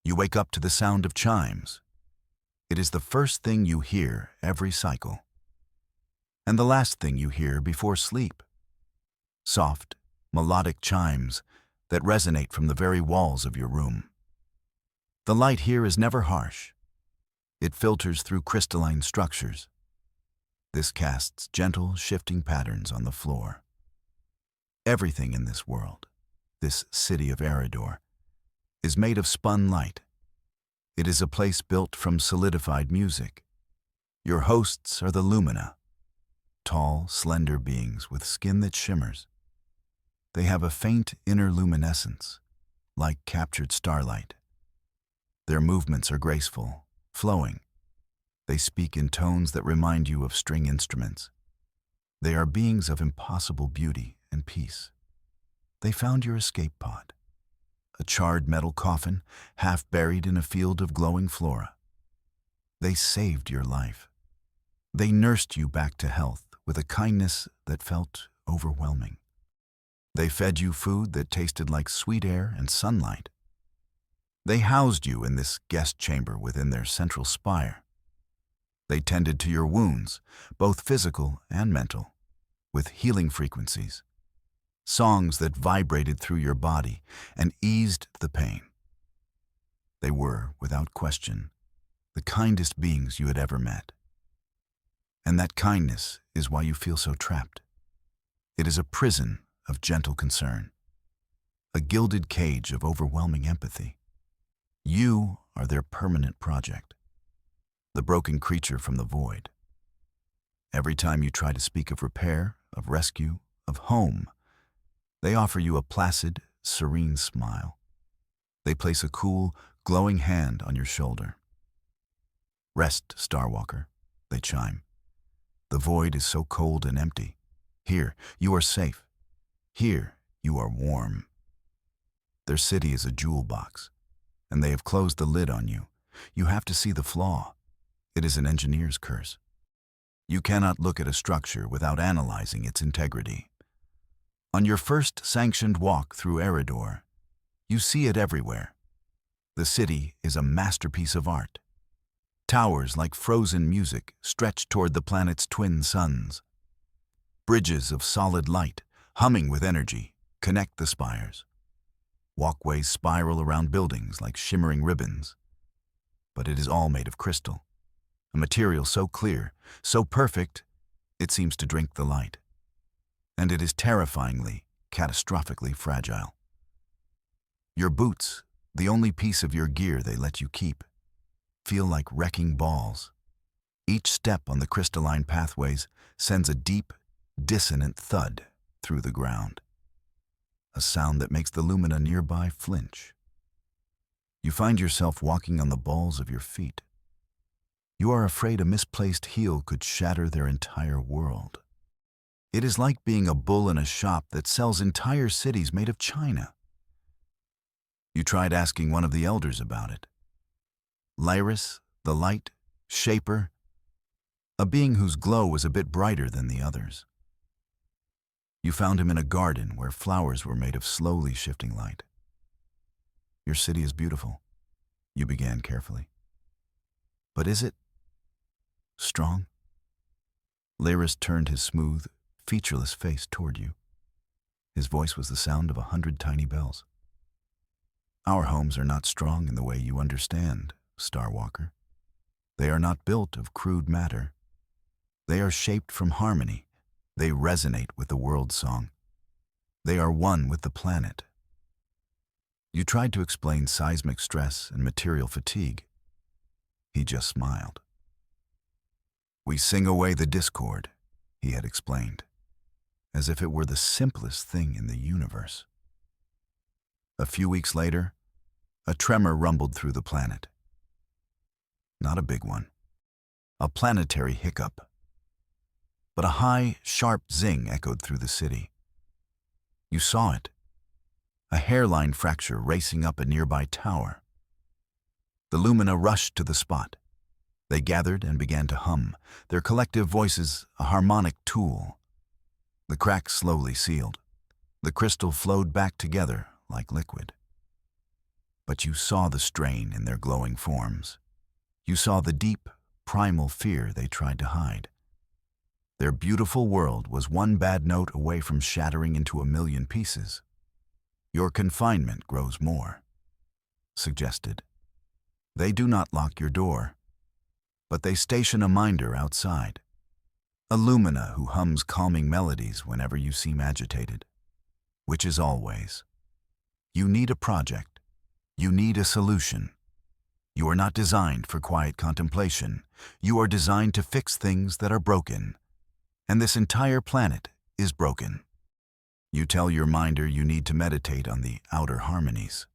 You wake up to the sound of chimes. It is the first thing you hear every cycle, and the last thing you hear before sleep. Soft, melodic chimes that resonate from the very walls of your room. The light here is never harsh. It filters through crystalline structures. This casts gentle, shifting patterns on the floor. Everything in this world, this city of Eridor, is made of spun light. It is a place built from solidified music. Your hosts are the Lumina, tall, slender beings with skin that shimmers. They have a faint inner luminescence, like captured starlight. Their movements are graceful, flowing. They speak in tones that remind you of string instruments. They are beings of impossible beauty and peace. They found your escape pod, a charred metal coffin half buried in a field of glowing flora. They saved your life. They nursed you back to health with a kindness that felt overwhelming. They fed you food that tasted like sweet air and sunlight. They housed you in this guest chamber within their central spire. They tended to your wounds, both physical and mental, with healing frequencies, songs that vibrated through your body and eased the pain. They were, without question, the kindest beings you had ever met. And that kindness is why you feel so trapped. It is a prison of gentle concern, a gilded cage of overwhelming empathy. You are their permanent project, the broken creature from the void. Every time you try to speak of repair, of rescue, of home, they offer you a placid, serene smile. They place a cool, glowing hand on your shoulder. Rest, Starwalker, they chime. The void is so cold and empty. Here, you are safe. Here, you are warm. Their city is a jewel box, and they have closed the lid on you. You have to see the flaw. It is an engineer's curse. You cannot look at a structure without analyzing its integrity. On your first sanctioned walk through Eridor, you see it everywhere. The city is a masterpiece of art. Towers like frozen music stretch toward the planet's twin suns. Bridges of solid light, humming with energy, connect the spires. Walkways spiral around buildings like shimmering ribbons. But it is all made of crystal, a material so clear, so perfect, it seems to drink the light. And it is terrifyingly, catastrophically fragile. Your boots, the only piece of your gear they let you keep, feel like wrecking balls. Each step on the crystalline pathways sends a deep, dissonant thud through the ground, a sound that makes the Lumina nearby flinch. You find yourself walking on the balls of your feet. You are afraid a misplaced heel could shatter their entire world. It is like being a bull in a shop that sells entire cities made of china. You tried asking one of the elders about it. Lyris, the light, shaper, a being whose glow was a bit brighter than the others. You found him in a garden where flowers were made of slowly shifting light. Your city is beautiful, you began carefully. But is it strong? Lyris turned his smooth, featureless face toward you. His voice was the sound of 100 tiny bells. Our homes are not strong in the way you understand, Starwalker. They are not built of crude matter. They are shaped from harmony. They resonate with the world's song. They are one with the planet. You tried to explain seismic stress and material fatigue. He just smiled. We sing away the discord, he had explained, as if it were the simplest thing in the universe. A few weeks later, a tremor rumbled through the planet. Not a big one, a planetary hiccup. But a high, sharp zing echoed through the city. You saw it, a hairline fracture racing up a nearby tower. The Lumina rushed to the spot. They gathered and began to hum, their collective voices a harmonic tool. The crack slowly sealed. The crystal flowed back together like liquid. but you saw the strain in their glowing forms. You saw the deep, primal fear they tried to hide. Their beautiful world was one bad note away from shattering into a million pieces. Your confinement grows more, suggested. They do not lock your door, but they station a minder outside, a lumina who hums calming melodies whenever you seem agitated, which is always. You need a project. You need a solution. You are not designed for quiet contemplation. You are designed to fix things that are broken. And this entire planet is broken. You tell your minder you need to meditate on the outer harmonies.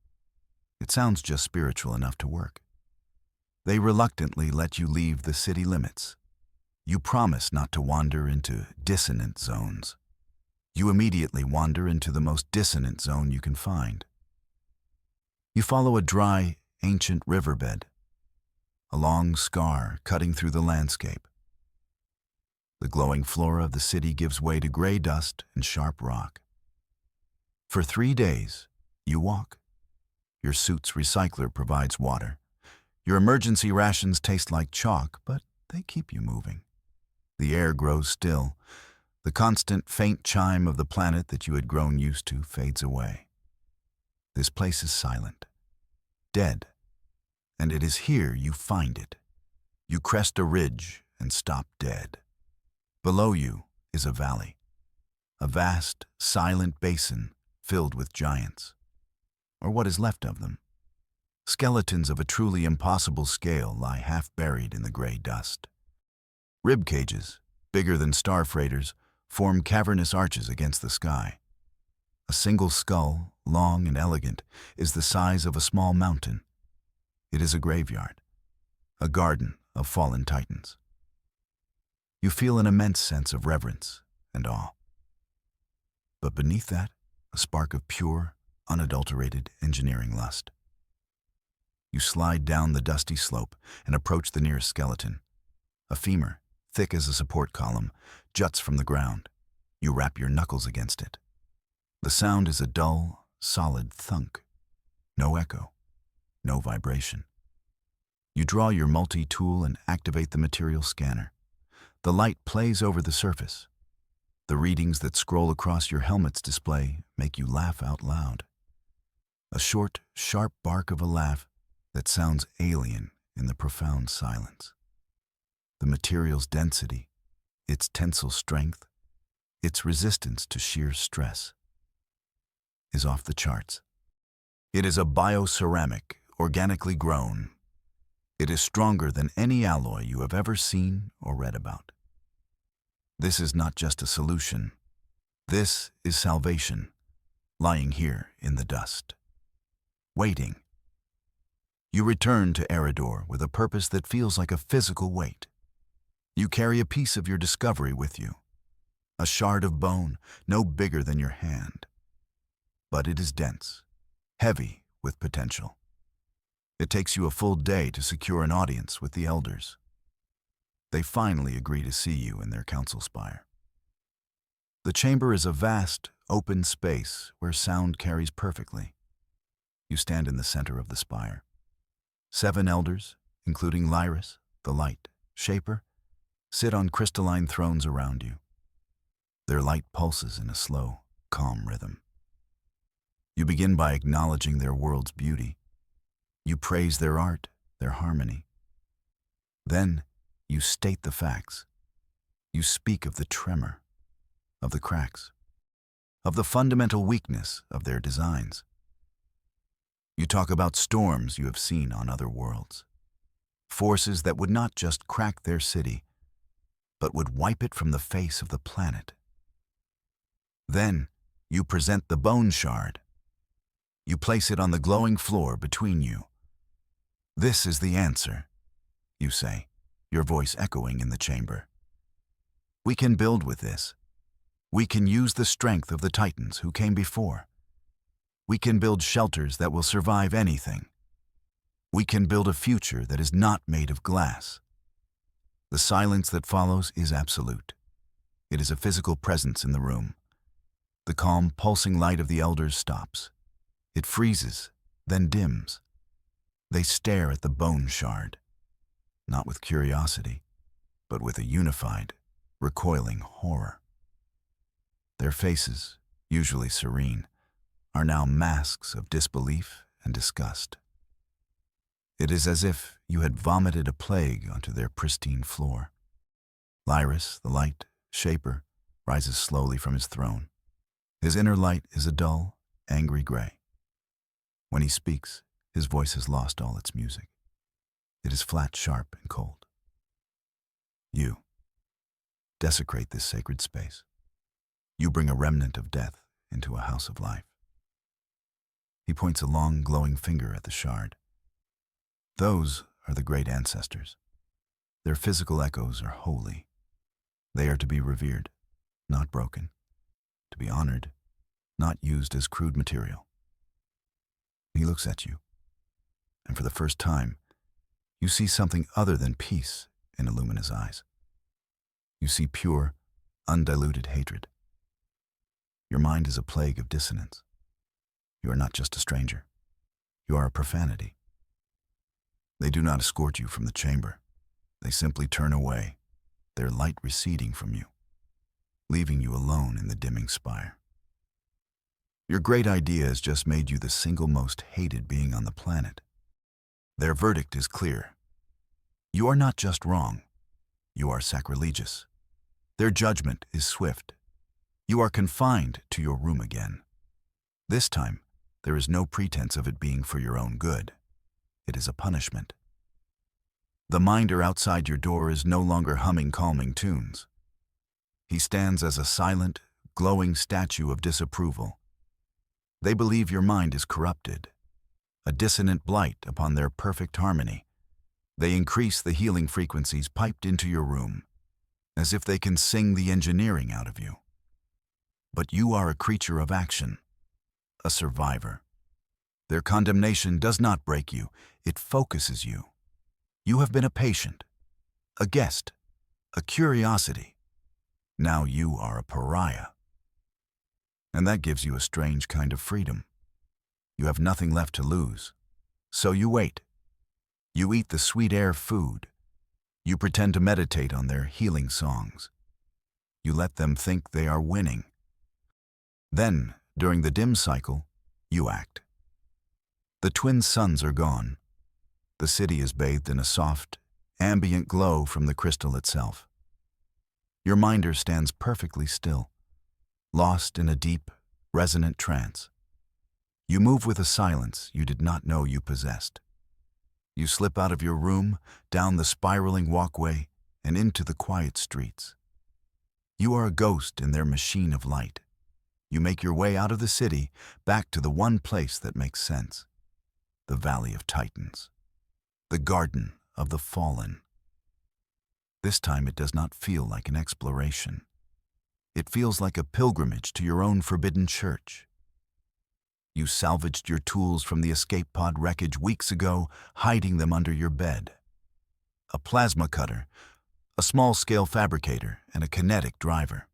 It sounds just spiritual enough to work. They reluctantly let you leave the city limits. You promise not to wander into dissonant zones. You immediately wander into the most dissonant zone you can find. You follow a dry, ancient riverbed, a long scar cutting through the landscape. The glowing flora of the city gives way to gray dust and sharp rock. For 3 days, you walk. Your suit's recycler provides water. Your emergency rations taste like chalk, but they keep you moving. The air grows still. The constant, faint chime of the planet that you had grown used to fades away. This place is silent, dead, and it is here you find it. You crest a ridge and stop dead. Below you is a valley, a vast, silent basin filled with giants, or what is left of them. Skeletons of a truly impossible scale lie half buried in the gray dust. Rib cages, bigger than star freighters, form cavernous arches against the sky. A single skull, long and elegant, is the size of a small mountain. It is a graveyard, a garden of fallen titans. You feel an immense sense of reverence and awe. But beneath that, a spark of pure, unadulterated engineering lust. You slide down the dusty slope and approach the nearest skeleton. A femur, thick as a support column, juts from the ground. You rap your knuckles against it. The sound is a dull, solid thunk. No echo, no vibration. You draw your multi-tool and activate the material scanner. The light plays over the surface. The readings that scroll across your helmet's display make you laugh out loud. A short, sharp bark of a laugh that sounds alien in the profound silence. The material's density, its tensile strength, its resistance to sheer stress is off the charts. It is a bioceramic, organically grown. It is stronger than any alloy you have ever seen or read about. This is not just a solution. This is salvation, lying here in the dust, waiting. You return to Eridor with a purpose that feels like a physical weight. You carry a piece of your discovery with you, a shard of bone no bigger than your hand. But it is dense, heavy with potential. It takes you a full day to secure an audience with the elders. They finally agree to see you in their council spire. The chamber is a vast, open space where sound carries perfectly. You stand in the center of the spire. 7 elders, including Lyris, the Light Shaper, sit on crystalline thrones around you. Their light pulses in a slow, calm rhythm. You begin by acknowledging their world's beauty. You praise their art, their harmony. Then, you state the facts. You speak of the tremor, of the cracks, of the fundamental weakness of their designs. You talk about storms you have seen on other worlds, forces that would not just crack their city, but would wipe it from the face of the planet. Then, you present the bone shard. You place it on the glowing floor between you. This is the answer, you say, your voice echoing in the chamber. We can build with this. We can use the strength of the titans who came before. We can build shelters that will survive anything. We can build a future that is not made of glass. The silence that follows is absolute. It is a physical presence in the room. The calm, pulsing light of the elders stops. It freezes, then dims. They stare at the bone shard, not with curiosity, but with a unified, recoiling horror. Their faces, usually serene, are now masks of disbelief and disgust. It is as if you had vomited a plague onto their pristine floor. Lyris, the light shaper, rises slowly from his throne. His inner light is a dull, angry gray. When he speaks, his voice has lost all its music. It is flat, sharp, and cold. You desecrate this sacred space. You bring a remnant of death into a house of life. He points a long, glowing finger at the shard. Those are the great ancestors. Their physical echoes are holy. They are to be revered, not broken. To be honored, not used as crude material. He looks at you, and for the first time, you see something other than peace in Illumina's eyes. You see pure, undiluted hatred. Your mind is a plague of dissonance. You are not just a stranger. You are a profanity. They do not escort you from the chamber. They simply turn away, their light receding from you, leaving you alone in the dimming spire. Your great idea has just made you the single most hated being on the planet. Their verdict is clear. You are not just wrong. You are sacrilegious. Their judgment is swift. You are confined to your room again. This time, there is no pretense of it being for your own good. It is a punishment. The minder outside your door is no longer humming calming tunes. He stands as a silent, glowing statue of disapproval. They believe your mind is corrupted, a dissonant blight upon their perfect harmony. They increase the healing frequencies piped into your room, as if they can sing the engineering out of you. But you are a creature of action, a survivor. Their condemnation does not break you, it focuses you. You have been a patient, a guest, a curiosity. Now you are a pariah. And that gives you a strange kind of freedom. You have nothing left to lose. So you wait. You eat the sweet air food. You pretend to meditate on their healing songs. You let them think they are winning. Then, during the dim cycle, you act. The twin suns are gone. The city is bathed in a soft, ambient glow from the crystal itself. Your minder stands perfectly still, lost in a deep, resonant trance. You move with a silence you did not know you possessed. You slip out of your room, down the spiraling walkway, and into the quiet streets. You are a ghost in their machine of light. You make your way out of the city, back to the one place that makes sense. The Valley of Titans. The Garden of the Fallen. This time it does not feel like an exploration. It feels like a pilgrimage to your own forbidden church. You salvaged your tools from the escape pod wreckage weeks ago, hiding them under your bed. A plasma cutter, a small-scale fabricator, and a kinetic driver.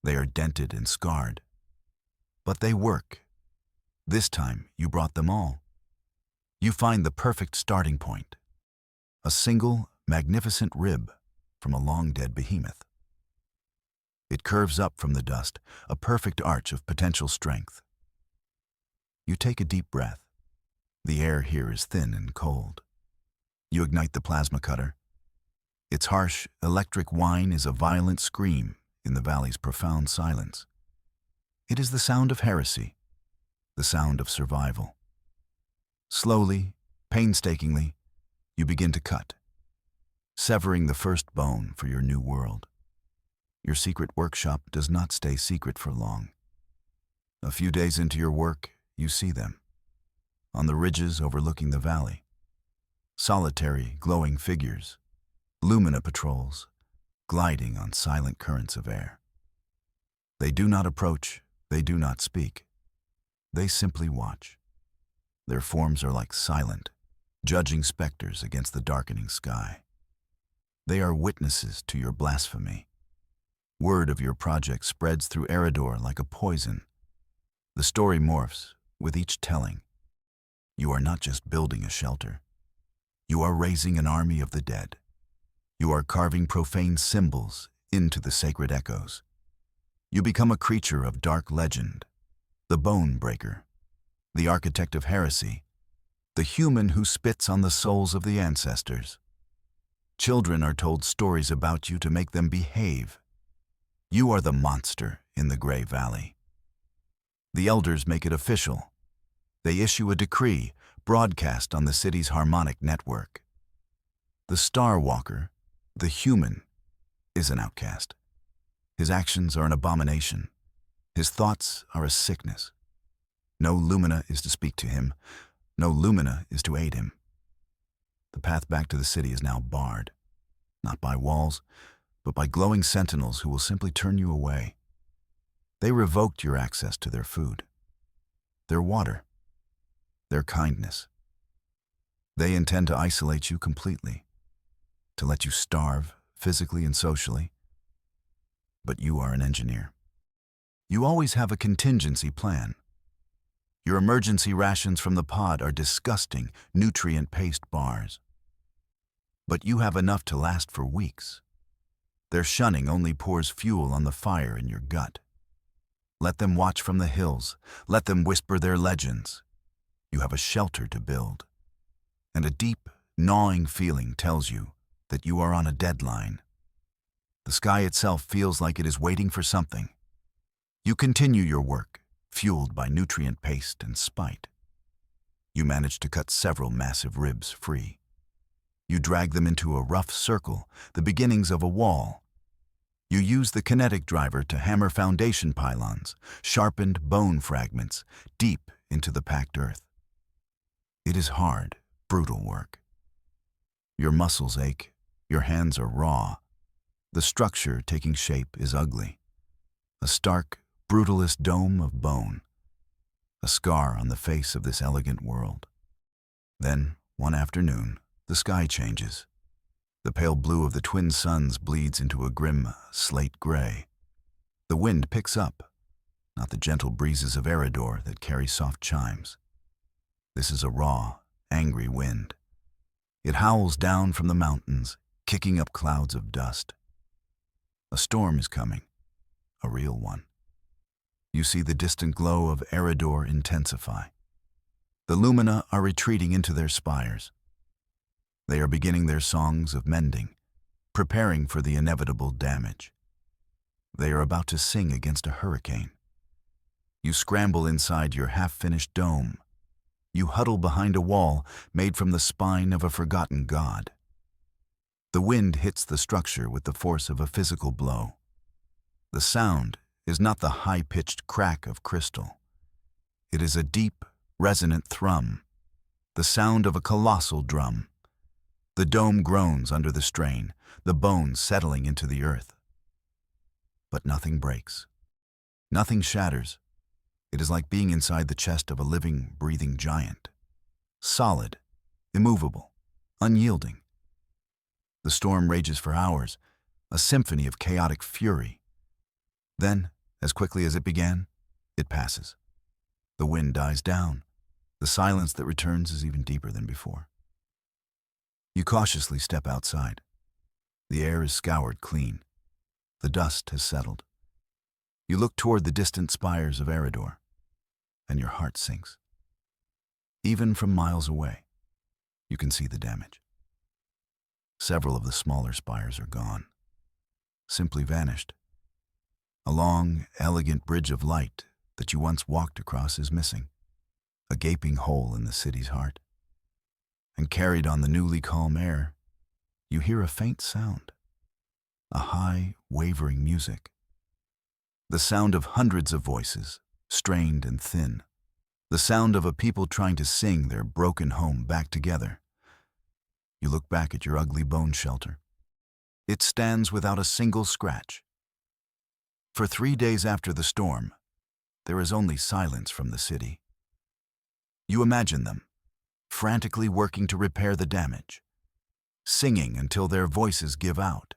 They are dented and scarred, but they work. This time you brought them all. You find the perfect starting point. A single, magnificent rib from a long-dead behemoth. It curves up from the dust, a perfect arch of potential strength. You take a deep breath. The air here is thin and cold. You ignite the plasma cutter. Its harsh, electric whine is a violent scream in the valley's profound silence. It is the sound of heresy, the sound of survival. Slowly, painstakingly, you begin to cut, severing the first bone for your new world. Your secret workshop does not stay secret for long. A few days into your work, you see them, on the ridges overlooking the valley. Solitary, glowing figures, lumina patrols, gliding on silent currents of air. They do not approach, they do not speak. They simply watch. Their forms are like silent, judging specters against the darkening sky. They are witnesses to your blasphemy. Word of your project spreads through Eridor like a poison. The story morphs with each telling. You are not just building a shelter. You are raising an army of the dead. You are carving profane symbols into the sacred echoes. You become a creature of dark legend, the bone breaker, the architect of heresy, the human who spits on the souls of the ancestors. Children are told stories about you to make them behave. You are the monster in the Gray Valley. The elders make it official. They issue a decree, broadcast on the city's harmonic network. The Star Walker, the human, is an outcast. His actions are an abomination. His thoughts are a sickness. No Lumina is to speak to him. No Lumina is to aid him. The path back to the city is now barred, not by walls, but by glowing sentinels who will simply turn you away. They revoked your access to their food, their water, their kindness. They intend to isolate you completely, to let you starve physically and socially. But you are an engineer. You always have a contingency plan. Your emergency rations from the pod are disgusting, nutrient-paced bars. But you have enough to last for weeks. Their shunning only pours fuel on the fire in your gut. Let them watch from the hills. Let them whisper their legends. You have a shelter to build. And a deep, gnawing feeling tells you that you are on a deadline. The sky itself feels like it is waiting for something. You continue your work, fueled by nutrient paste and spite. You manage to cut several massive ribs free. You drag them into a rough circle, the beginnings of a wall. You use the kinetic driver to hammer foundation pylons, sharpened bone fragments, deep into the packed earth. It is hard, brutal work. Your muscles ache, your hands are raw. The structure taking shape is ugly. A stark, brutalist dome of bone. A scar on the face of this elegant world. Then, one afternoon, the sky changes. The pale blue of the twin suns bleeds into a grim slate gray. The wind picks up, not the gentle breezes of Eridor that carry soft chimes. This is a raw, angry wind. It howls down from the mountains, kicking up clouds of dust. A storm is coming, a real one. You see the distant glow of Eridor intensify. The Lumina are retreating into their spires. They are beginning their songs of mending, preparing for the inevitable damage. They are about to sing against a hurricane. You scramble inside your half-finished dome. You huddle behind a wall made from the spine of a forgotten god. The wind hits the structure with the force of a physical blow. The sound is not the high-pitched crack of crystal. It is a deep, resonant thrum, the sound of a colossal drum. The dome groans under the strain, the bones settling into the earth. But nothing breaks. Nothing shatters. It is like being inside the chest of a living, breathing giant. Solid, immovable, unyielding. The storm rages for hours, a symphony of chaotic fury. Then, as quickly as it began, it passes. The wind dies down. The silence that returns is even deeper than before. You cautiously step outside. The air is scoured clean. The dust has settled. You look toward the distant spires of Eridor, and your heart sinks. Even from miles away, you can see the damage. Several of the smaller spires are gone, simply vanished. A long, elegant bridge of light that you once walked across is missing, a gaping hole in the city's heart. And carried on the newly calm air, you hear a faint sound, a high, wavering music. The sound of hundreds of voices, strained and thin. The sound of a people trying to sing their broken home back together. You look back at your ugly bone shelter. It stands without a single scratch. For 3 days after the storm, there is only silence from the city. You imagine them, frantically working to repair the damage, singing until their voices give out.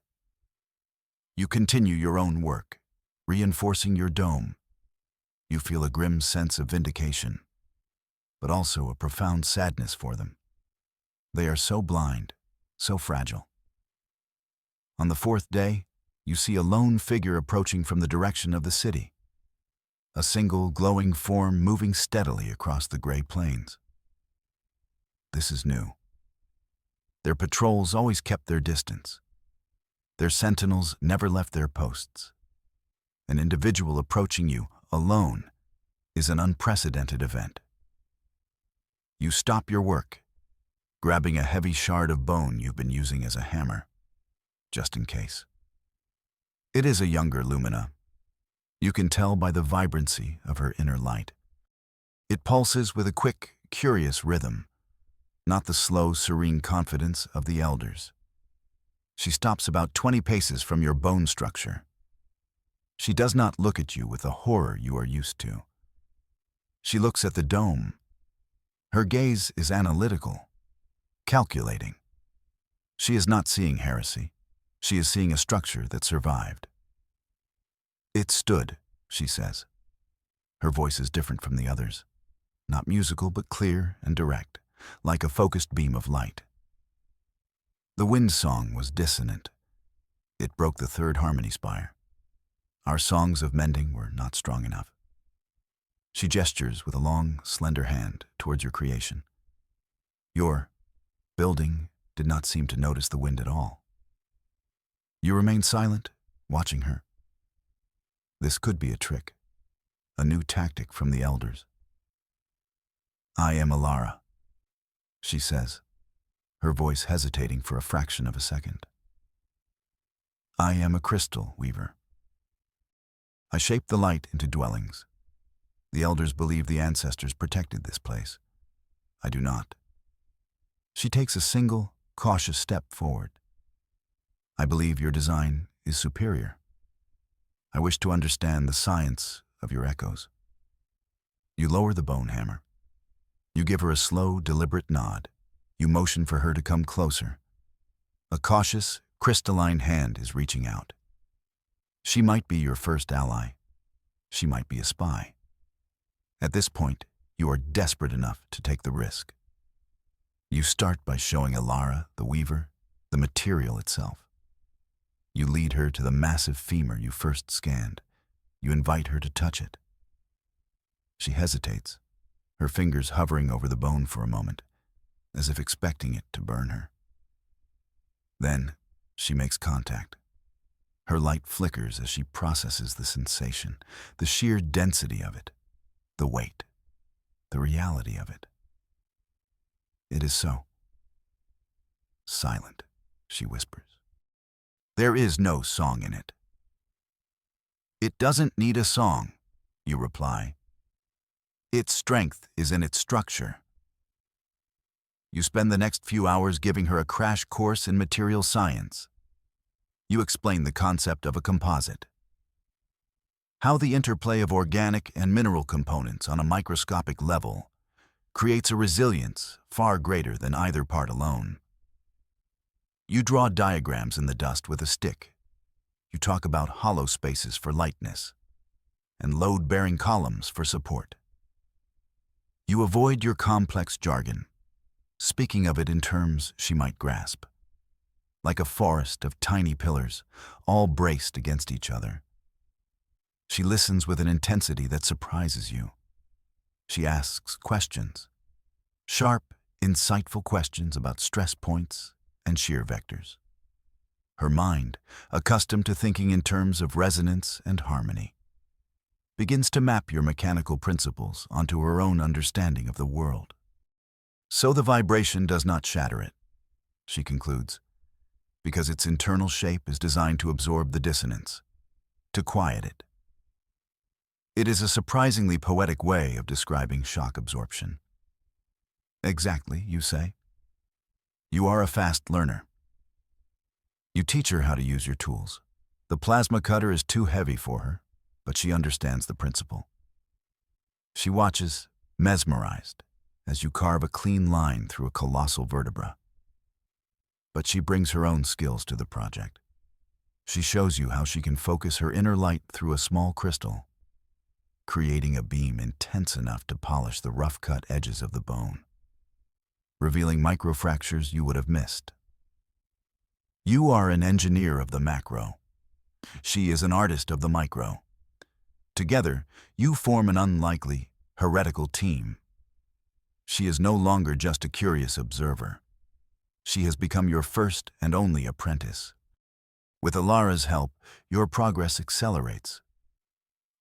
You continue your own work, reinforcing your dome. You feel a grim sense of vindication. but also a profound sadness for them. They are so blind, so fragile. On the fourth day, you see a lone figure approaching from the direction of the city. A single glowing form moving steadily across the gray plains. This is new. Their patrols always kept their distance. Their sentinels never left their posts. An individual approaching you, alone, is an unprecedented event. You stop your work, grabbing a heavy shard of bone you've been using as a hammer, just in case. It is a younger Lumina. You can tell by the vibrancy of her inner light. It pulses with a quick, curious rhythm, not the slow, serene confidence of the elders. She stops about 20 paces from your bone structure. She does not look at you with the horror you are used to. She looks at the dome. Her gaze is analytical, calculating. She is not seeing heresy. She is seeing a structure that survived. It stood, she says. Her voice is different from the others. Not musical, but clear and direct, like a focused beam of light. The wind song was dissonant. It broke the third harmony spire. Our songs of mending were not strong enough. She gestures with a long, slender hand towards your creation. Your building did not seem to notice the wind at all. You remain silent, watching her. This could be a trick, a new tactic from the elders. I am Alara, she says, her voice hesitating for a fraction of a second. I am a crystal weaver. I shape the light into dwellings. The elders believe the ancestors protected this place. I do not. She takes a single, cautious step forward. I believe your design is superior. I wish to understand the science of your echoes. You lower the bone hammer. You give her a slow, deliberate nod. You motion for her to come closer. A cautious, crystalline hand is reaching out. She might be your first ally. She might be a spy. At this point, you are desperate enough to take the risk. You start by showing Alara, the weaver, the material itself. You lead her to the massive femur you first scanned. You invite her to touch it. She hesitates, her fingers hovering over the bone for a moment, as if expecting it to burn her. Then, she makes contact. Her light flickers as she processes the sensation, the sheer density of it, the weight, the reality of it. It is so. Silent, she whispers. There is no song in it. It doesn't need a song, you reply. Its strength is in its structure. You spend the next few hours giving her a crash course in material science. You explain the concept of a composite. How the interplay of organic and mineral components on a microscopic level creates a resilience far greater than either part alone. You draw diagrams in the dust with a stick. You talk about hollow spaces for lightness and load-bearing columns for support. You avoid your complex jargon, speaking of it in terms she might grasp. Like a forest of tiny pillars, all braced against each other. She listens with an intensity that surprises you. She asks questions. Sharp, insightful questions about stress points and shear vectors. Her mind, accustomed to thinking in terms of resonance and harmony, begins to map your mechanical principles onto her own understanding of the world. So the vibration does not shatter it, she concludes, because its internal shape is designed to absorb the dissonance, to quiet it. It is a surprisingly poetic way of describing shock absorption. Exactly, you say. You are a fast learner. You teach her how to use your tools. The plasma cutter is too heavy for her, but she understands the principle. She watches, mesmerized, as you carve a clean line through a colossal vertebra. But she brings her own skills to the project. She shows you how she can focus her inner light through a small crystal. creating a beam intense enough to polish the rough-cut edges of the bone, revealing microfractures you would have missed. You are an engineer of the macro. She is an artist of the micro. Together, you form an unlikely, heretical team. She is no longer just a curious observer. She has become your first and only apprentice. With Alara's help, your progress accelerates.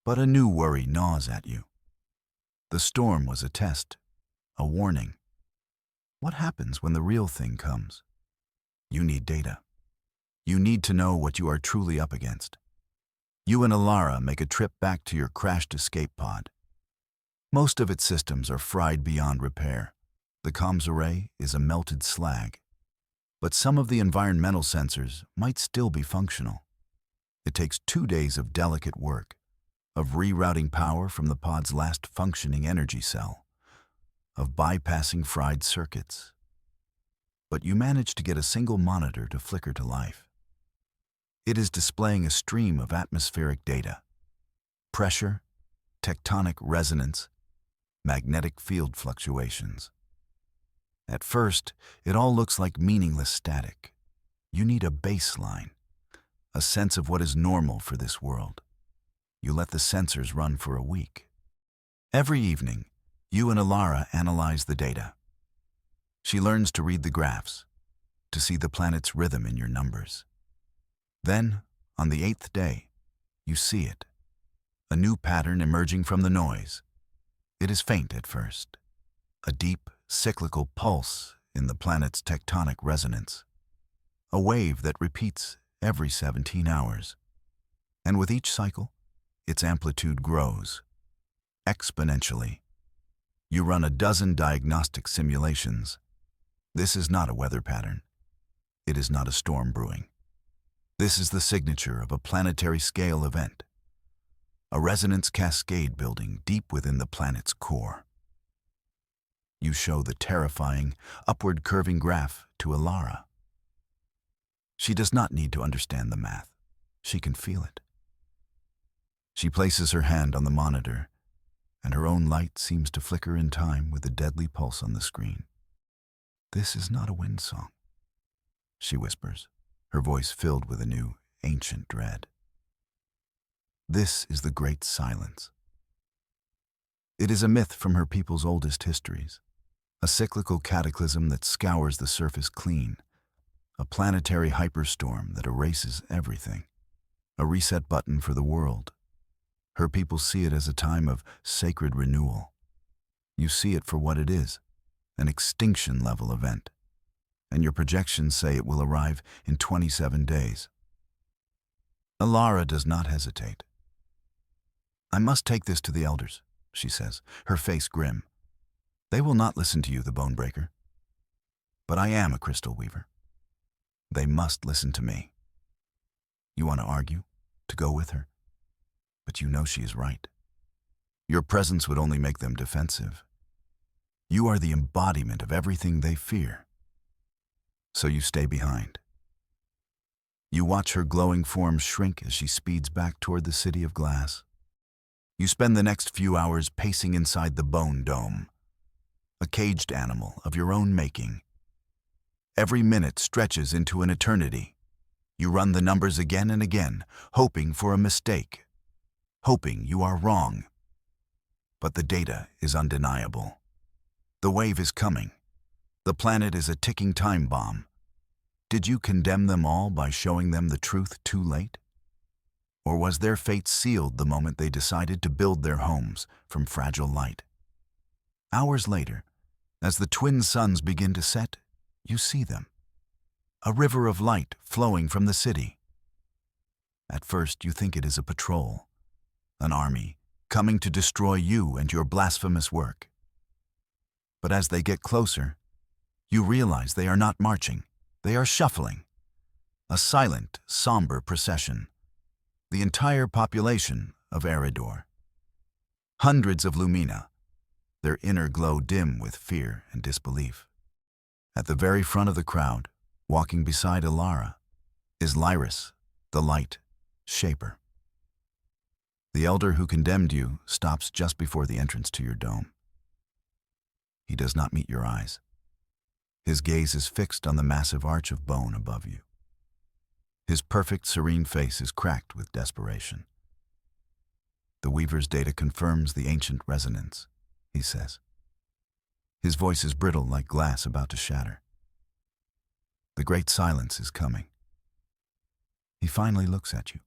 But a new worry gnaws at you. The storm was a test, a warning. What happens when the real thing comes? You need data. You need to know what you are truly up against. You and Alara make a trip back to your crashed escape pod. Most of its systems are fried beyond repair. The comms array is a melted slag. But some of the environmental sensors might still be functional. It takes 2 days of delicate work, of rerouting power from the pod's last functioning energy cell, of bypassing fried circuits. But you manage to get a single monitor to flicker to life. It is displaying a stream of atmospheric data: pressure, tectonic resonance, magnetic field fluctuations. At first, it all looks like meaningless static. You need a baseline, a sense of what is normal for this world. You let the sensors run for a week. Every evening, you and Alara analyze the data. She learns to read the graphs, to see the planet's rhythm in your numbers. Then, on the 8th day, you see it, a new pattern emerging from the noise. It is faint at first, a deep, cyclical pulse in the planet's tectonic resonance, a wave that repeats every 17 hours. And with each cycle, its amplitude grows, exponentially. You run a dozen diagnostic simulations. This is not a weather pattern. It is not a storm brewing. This is the signature of a planetary scale event, a resonance cascade building deep within the planet's core. You show the terrifying, upward curving graph to Alara. She does not need to understand the math. She can feel it. She places her hand on the monitor, and her own light seems to flicker in time with the deadly pulse on the screen. "This is not a wind song," she whispers, her voice filled with a new, ancient dread. "This is the great silence." It is a myth from her people's oldest histories, a cyclical cataclysm that scours the surface clean, a planetary hyperstorm that erases everything, a reset button for the world. Her people see it as a time of sacred renewal. You see it for what it is, an extinction-level event, and your projections say it will arrive in 27 days. Alara does not hesitate. "I must take this to the elders," she says, her face grim. "They will not listen to you, the Bonebreaker. But I am a crystal weaver. They must listen to me." You want to argue, to go with her, but you know she is right. Your presence would only make them defensive. You are the embodiment of everything they fear. So you stay behind. You watch her glowing form shrink as she speeds back toward the city of glass. You spend the next few hours pacing inside the bone dome, a caged animal of your own making. Every minute stretches into an eternity. You run the numbers again and again, hoping for a mistake, hoping you are wrong. But the data is undeniable. The wave is coming. The planet is a ticking time bomb. Did you condemn them all by showing them the truth too late? Or was their fate sealed the moment they decided to build their homes from fragile light? Hours later, as the twin suns begin to set, you see them. A river of light flowing from the city. At first, you think it is a patrol, an army coming to destroy you and your blasphemous work. But as they get closer, you realize they are not marching, they are shuffling. A silent, somber procession. The entire population of Eridor. Hundreds of Lumina, their inner glow dim with fear and disbelief. At the very front of the crowd, walking beside Alara, is Lyris, the light shaper. The elder who condemned you stops just before the entrance to your dome. He does not meet your eyes. His gaze is fixed on the massive arch of bone above you. His perfect, serene face is cracked with desperation. The Weaver's data confirms the ancient resonance, he says. His voice is brittle like glass about to shatter. The great silence is coming. He finally looks at you.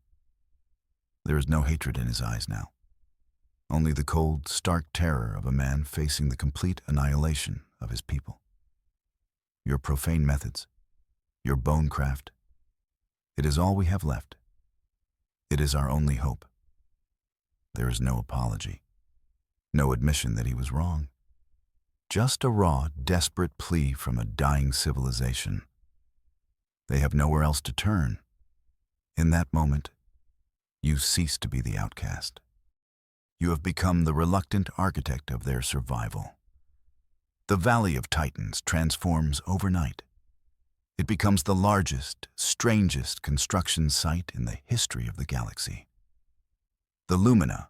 There is no hatred in his eyes now. Only the cold, stark terror of a man facing the complete annihilation of his people. Your profane methods, your bone craft, it is all we have left. It is our only hope. There is no apology, no admission that he was wrong. Just a raw, desperate plea from a dying civilization. They have nowhere else to turn. In that moment, you cease to be the outcast. You have become the reluctant architect of their survival. The Valley of Titans transforms overnight. It becomes the largest, strangest construction site in the history of the galaxy. The Lumina,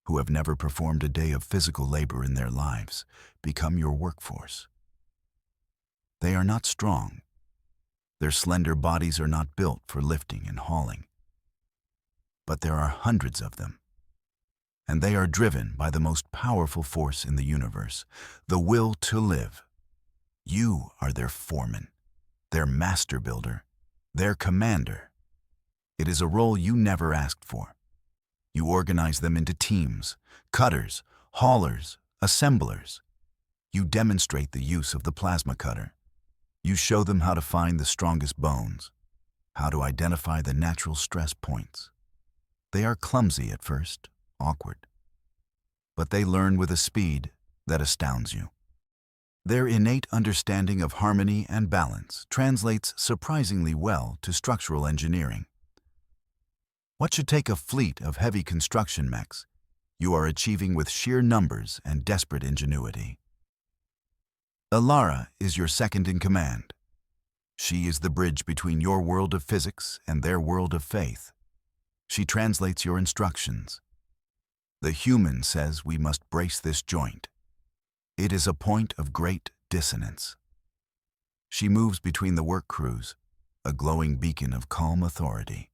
who have never performed a day of physical labor in their lives, become your workforce. They are not strong. Their slender bodies are not built for lifting and hauling. But there are hundreds of them, and they are driven by the most powerful force in the universe, the will to live. You are their foreman, their master builder, their commander. It is a role you never asked for. You organize them into teams, cutters, haulers, assemblers. You demonstrate the use of the plasma cutter. You show them how to find the strongest bones, how to identify the natural stress points. They are clumsy at first, awkward, but they learn with a speed that astounds you. Their innate understanding of harmony and balance translates surprisingly well to structural engineering. What should take a fleet of heavy construction mechs, you are achieving with sheer numbers and desperate ingenuity. Alara is your second in command. She is the bridge between your world of physics and their world of faith. She translates your instructions. The human says we must brace this joint. It is a point of great dissonance. She moves between the work crews, a glowing beacon of calm authority.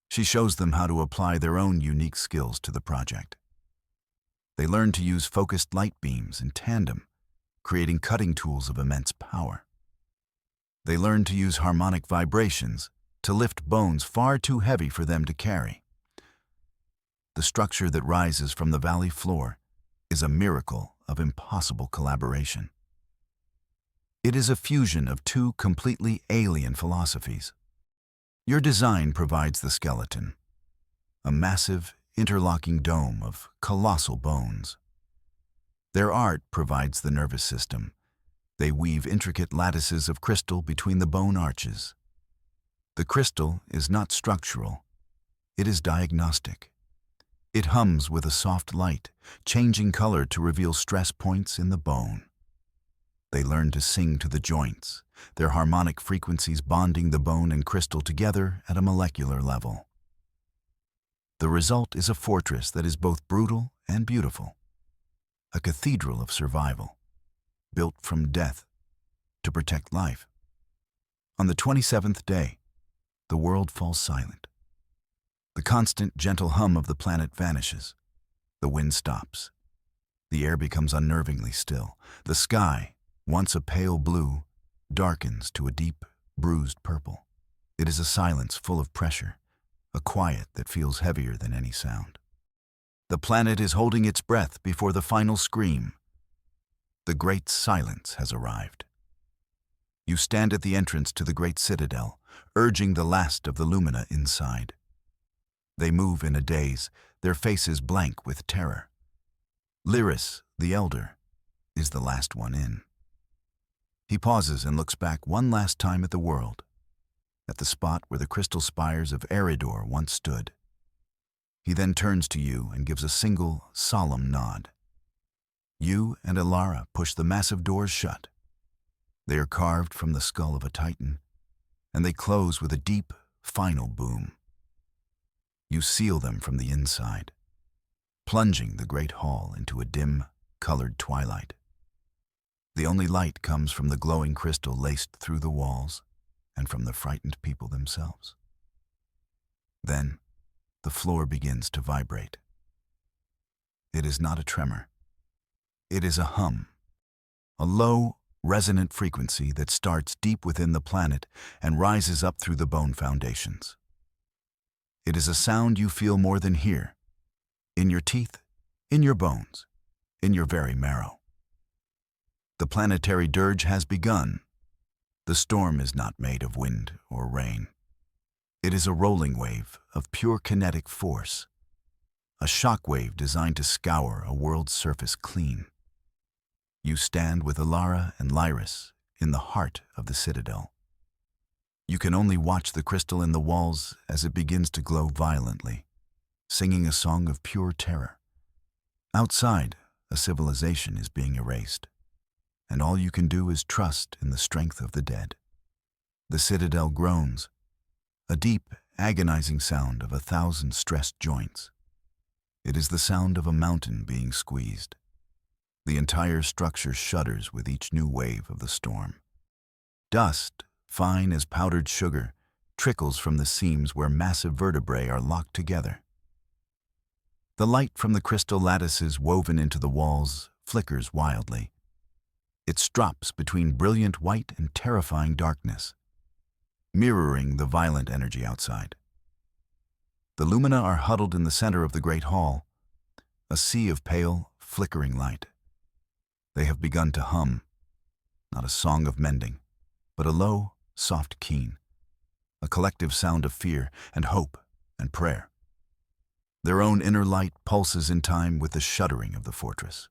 She shows them how to apply their own unique skills to the project. They learn to use focused light beams in tandem, creating cutting tools of immense power. They learn to use harmonic vibrations to lift bones far too heavy for them to carry. The structure that rises from the valley floor is a miracle of impossible collaboration. It is a fusion of two completely alien philosophies. Your design provides the skeleton, a massive, interlocking dome of colossal bones. Their art provides the nervous system. They weave intricate lattices of crystal between the bone arches. The crystal is not structural, it is diagnostic. It hums with a soft light, changing color to reveal stress points in the bone. They learn to sing to the joints, their harmonic frequencies bonding the bone and crystal together at a molecular level. The result is a fortress that is both brutal and beautiful, a cathedral of survival, built from death to protect life. On the 27th day, the world falls silent. The constant, gentle hum of the planet vanishes. The wind stops. The air becomes unnervingly still. The sky, once a pale blue, darkens to a deep, bruised purple. It is a silence full of pressure, a quiet that feels heavier than any sound. The planet is holding its breath before the final scream. The great silence has arrived. You stand at the entrance to the great citadel, urging the last of the Lumina inside. They move in a daze, their faces blank with terror. Lyris, the elder, is the last one in. He pauses and looks back one last time at the world, at the spot where the crystal spires of Eridor once stood. He then turns to you and gives a single, solemn nod. You and Alara push the massive doors shut. They are carved from the skull of a titan, and they close with a deep, final boom. You seal them from the inside, plunging the great hall into a dim, colored twilight. The only light comes from the glowing crystal laced through the walls and from the frightened people themselves. Then, the floor begins to vibrate. It is not a tremor. It is a hum, a low, resonant frequency that starts deep within the planet and rises up through the bone foundations. It is a sound you feel more than hear, in your teeth, in your bones, in your very marrow. The planetary dirge has begun. The storm is not made of wind or rain. It is a rolling wave of pure kinetic force, a shock wave designed to scour a world's surface clean. You stand with Alara and Lyris in the heart of the citadel. You can only watch the crystal in the walls as it begins to glow violently, singing a song of pure terror. Outside, a civilization is being erased, and all you can do is trust in the strength of the dead. The citadel groans, a deep, agonizing sound of 1,000 stressed joints. It is the sound of a mountain being squeezed. The entire structure shudders with each new wave of the storm. Dust, fine as powdered sugar, trickles from the seams where massive vertebrae are locked together. The light from the crystal lattices woven into the walls flickers wildly. It strops between brilliant white and terrifying darkness, mirroring the violent energy outside. The lumina are huddled in the center of the great hall, a sea of pale, flickering light. They have begun to hum, not a song of mending, but a low, soft keen, a collective sound of fear and hope and prayer. Their own inner light pulses in time with the shuddering of the fortress.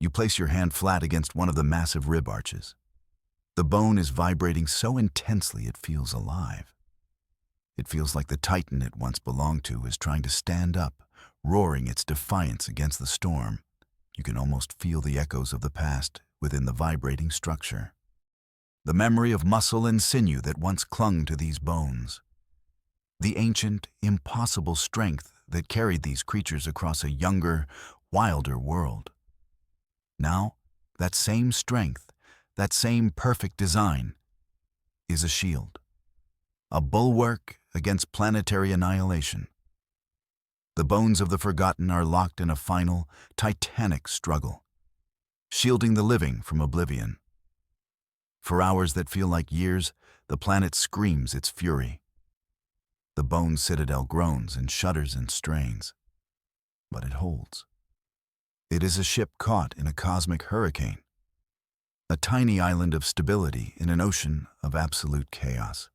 You place your hand flat against one of the massive rib arches. The bone is vibrating so intensely it feels alive. It feels like the titan it once belonged to is trying to stand up, roaring its defiance against the storm. You can almost feel the echoes of the past within the vibrating structure. The memory of muscle and sinew that once clung to these bones. The ancient, impossible strength that carried these creatures across a younger, wilder world. Now, that same strength, that same perfect design, is a shield, a bulwark against planetary annihilation. The bones of the forgotten are locked in a final, titanic struggle, shielding the living from oblivion. For hours that feel like years, the planet screams its fury. The bone citadel groans and shudders and strains, but it holds. It is a ship caught in a cosmic hurricane, a tiny island of stability in an ocean of absolute chaos.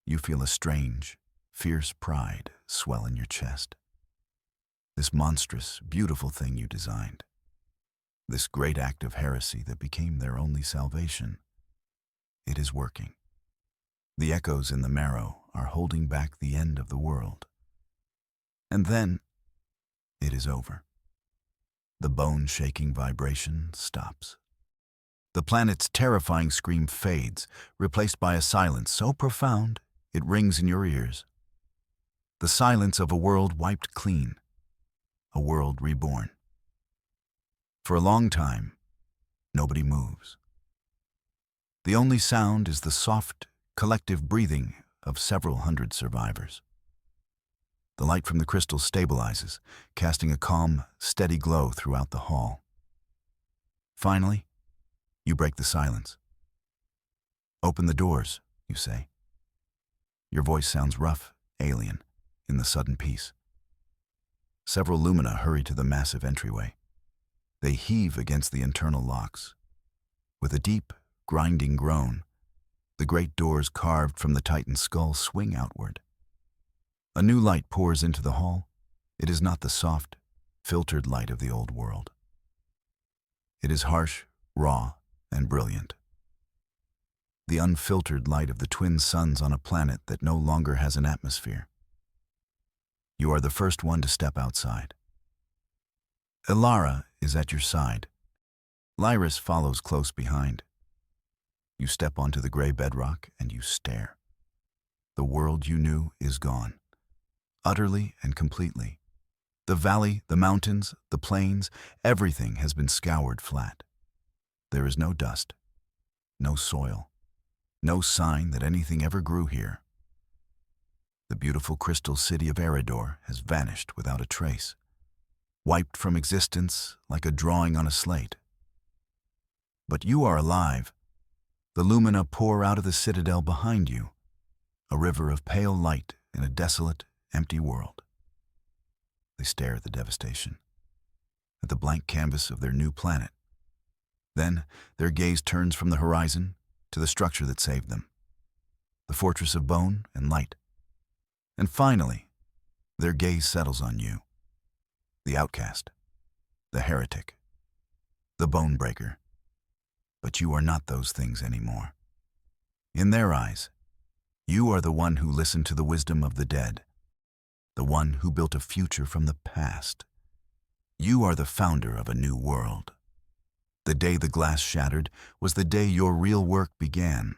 You feel a strange, fierce pride swell in your chest. This monstrous, beautiful thing you designed. This great act of heresy that became their only salvation. It is working. The echoes in the marrow are holding back the end of the world. And then, it is over. The bone-shaking vibration stops. The planet's terrifying scream fades, replaced by a silence so profound it rings in your ears. The silence of a world wiped clean, a world reborn. For a long time, nobody moves. The only sound is the soft, collective breathing of several hundred survivors. The light from the crystal stabilizes, casting a calm, steady glow throughout the hall. Finally, you break the silence. "Open the doors," you say. Your voice sounds rough, alien, in the sudden peace. Several lumina hurry to the massive entryway. They heave against the internal locks. With a deep, grinding groan, the great doors carved from the Titan's skull swing outward. A new light pours into the hall. It is not the soft, filtered light of the old world. It is harsh, raw, and brilliant. The unfiltered light of the twin suns on a planet that no longer has an atmosphere. You are the first one to step outside. Alara is at your side. Lyris follows close behind. You step onto the gray bedrock and you stare. The world you knew is gone. utterly and completely. The valley, the mountains, the plains, everything has been scoured flat. There is no dust, no soil, no sign that anything ever grew here. The beautiful crystal city of Eridor has vanished without a trace, wiped from existence like a drawing on a slate. But you are alive. The lumina pour out of the citadel behind you, a river of pale light in a desolate, empty world. They stare at the devastation, at the blank canvas of their new planet. Then their gaze turns from the horizon to the structure that saved them, the fortress of bone and light. And finally, their gaze settles on you, the outcast, the heretic, the bone breaker. But you are not those things anymore. In their eyes, you are the one who listened to the wisdom of the dead, the one who built a future from the past. You are the founder of a new world. The day the glass shattered was the day your real work began.